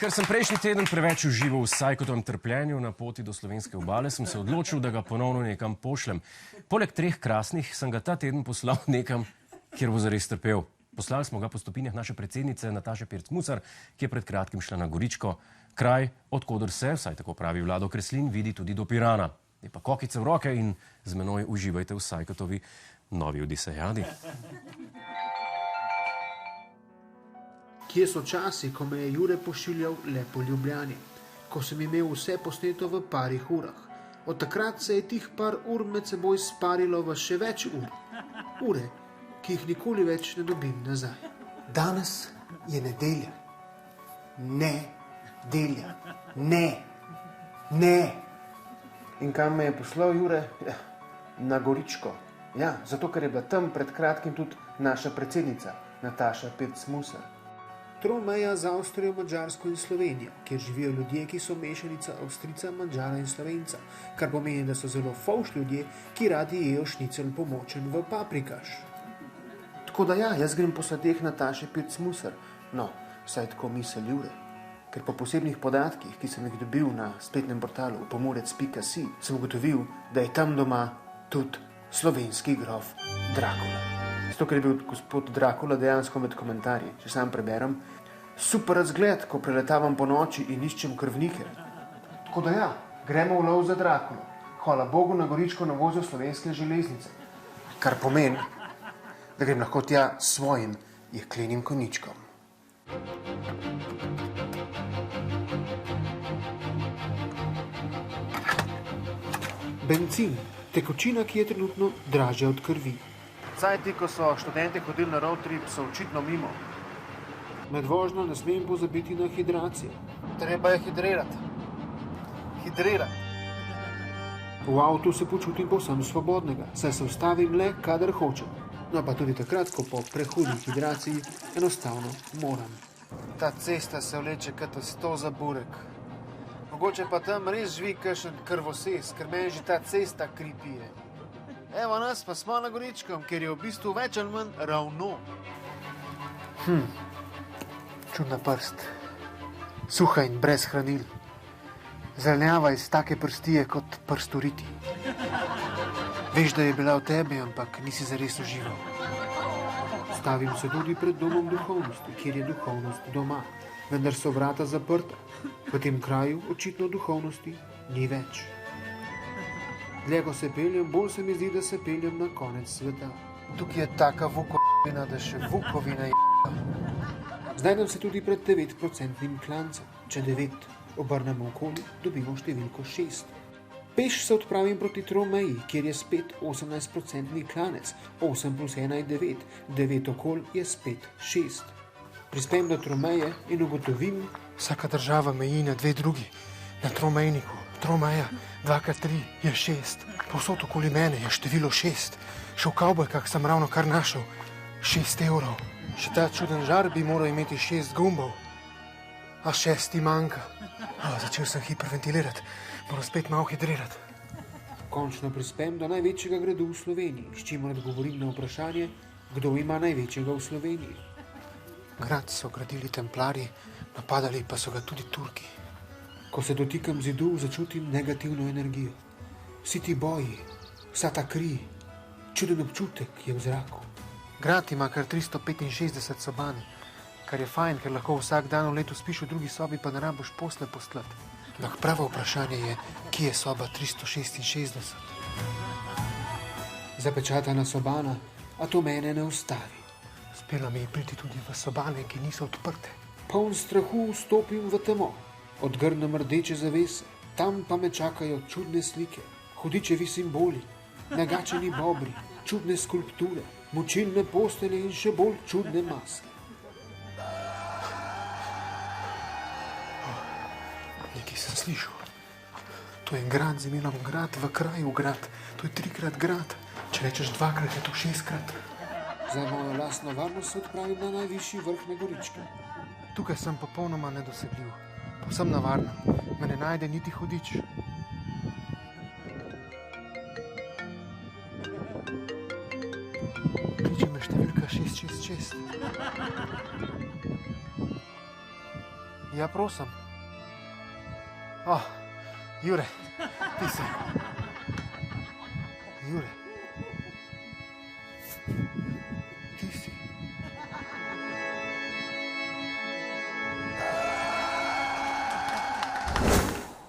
Ker sem prejšnji teden preveč užival v Sajkotovem trpljenju na poti do slovenske obale, sem se odločil, da ga ponovno nekam pošljem. Poleg 3 krasnih sem ga ta teden poslal nekam, kjer bo zares trpel. Poslali smo ga po stopinjah naše predsednice Nataše Pirc Musar, ki je pred kratkim šla na Goričko, kraj, odkoder se, vsaj tako pravi Vlado Kreslin, vidi tudi do Pirana. Je pa kokice v roke in z menoj uživajte v Sajkotovi novi Odisejadi. Kje so časi, ko me je Jure pošiljal le po Ljubljani, ko sem imel vse posneto v parih urah. Od takrat se je tih par ur med seboj sparilo v še več ur. Ure, ki jih nikoli več ne dobim nazaj. Danes je nedelja. Nedelja. Ne. In kam me je poslal Jure? Ja, na Goričko. Ja, zato ker je bila tam pred kratkim tudi naša predsednica Nataša Pirc Musar. Tromeja z Avstrijo, Madžarsko in Slovenijo, kjer živijo ljudje, ki so mešanica Avstrica, Madžara in Slovenca, kar pomeni, da so zelo fovš ljudje, ki radi jejo šnicel pomočen v paprikaš. Tako da ja, jaz grem po sledeh Nataše Pirc Musar, no, vsaj tako misel Jure. Ker po posebnih podatkih, ki sem jih dobil na spletnem portalu pomorec.si, sem ugotovil, da je tam doma tudi slovenski grof Drakula. Zato, ker je bil gospod Drakula dejansko med komentarji, če sam preberem, super razgled, ko preletavam po noči in iščem krvnike. Tako da ja, gremo v lov za Drakulo. Hvala Bogu na Goričko navozil slovenske železnice. Kar pomeni, da grem lahko tja s svojim jeklenim konjičkom. Bencin, tekočina, ki je trenutno dražja od krvi. Cajti, ko so študenti hodili na road trip, so očitno mimo. Med vožnjo ne smem pozabiti na hidracijo. Treba je hidrirati. V avtu se počutim povsem svobodnega, saj se ustavim le, kadar hočem. No pa tudi takrat, ko po prehudi hidraciji enostavno moram. Ta cesta se vleče kot 100 za burek. Mogoče pa tam res živi kakšen krvosez, ker meni že ta cesta kri pije. Evo nas pa smo na Goričkem, ker je v bistvu več ali manj ravno. Čudna prst. Suha in brez hranil. Zelenjava iz take prstije kot prst v riti. Veš, da je bila v tebi, ampak nisi zares užival. Stavim se tudi pred domom duhovnosti, kjer je duhovnost doma. Vendar so vrata zaprta. V tem kraju očitno duhovnosti ni več. Dlje, ko se peljem, bolj se mi zdi, da se peljem na konec sveta. Tukaj je taka vukovina, da še vukovina je. Znajdem se tudi pred 9% klancem. Če 9 obrnemo okoli, dobimo številko 6. Peš se odpravim proti Tromeji, kjer je spet 18% klanec. 8 plus 1 je 9. 9 okol je spet 6. Prispem do Tromeje in ugotovim, vsaka država meji na 2 drugi. Na Tromejniku. Tromeja, 2x3 je 6. Povsod okoli mene je število 6. Še v kavbojkah sem ravno kar našel 6 evrov. Še ta čuden žar bi moral imeti 6 gumbov. A 6 manjka. Začel sem hiperventilirati. Moram spet malo hidrirati. Končno prispem do največjega gradu v Sloveniji, s čimer odgovorim na vprašanje, kdo ima največjega v Sloveniji. Grad so gradili templarji, napadali pa so ga tudi Turki. Ko se dotikam zidu, začutim negativno energijo. Vsi ti boji, vsa ta kri, čuden občutek je v zraku. Grad ima kar 365 soban, kar je fajn, ker lahko vsak dan v letu spiš v drugi sobi, pa ne rabiš posle postlati. Ampak pravo vprašanje je, kje je soba 366? Zapečatana sobana, a to mene ne ustavi. Uspelo mi je priti tudi v sobane, ki niso odprte. Poln strahu vstopim v temo. Odgrnem rdeče zavese, tam pa me čakajo čudne slike, hudičevi simboli, nagačeni bobri, čudne skulpture, močilne postelje in še bolj čudne maske. Nekaj sem slišal. To je grad z imenom Grad v kraju grad. To je 3-krat grad. Če rečeš 2-krat, je to 6-krat. Za mojo lastno varnost se odpravim na najvišji vrh na Goričkem. Tukaj sem popolnoma nedosegljiv. Povsem na varnem, me ne najde niti hudič. Kliče me številka 666. Ja, prosim. Oh, Jure, ti si. Jure. Ti si.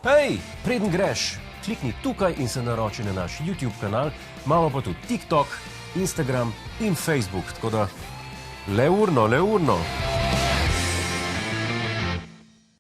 Hej, preden greš, klikni tukaj in se naroči na naš YouTube kanal, imamo pa tudi TikTok, Instagram in Facebook, tako da le urno.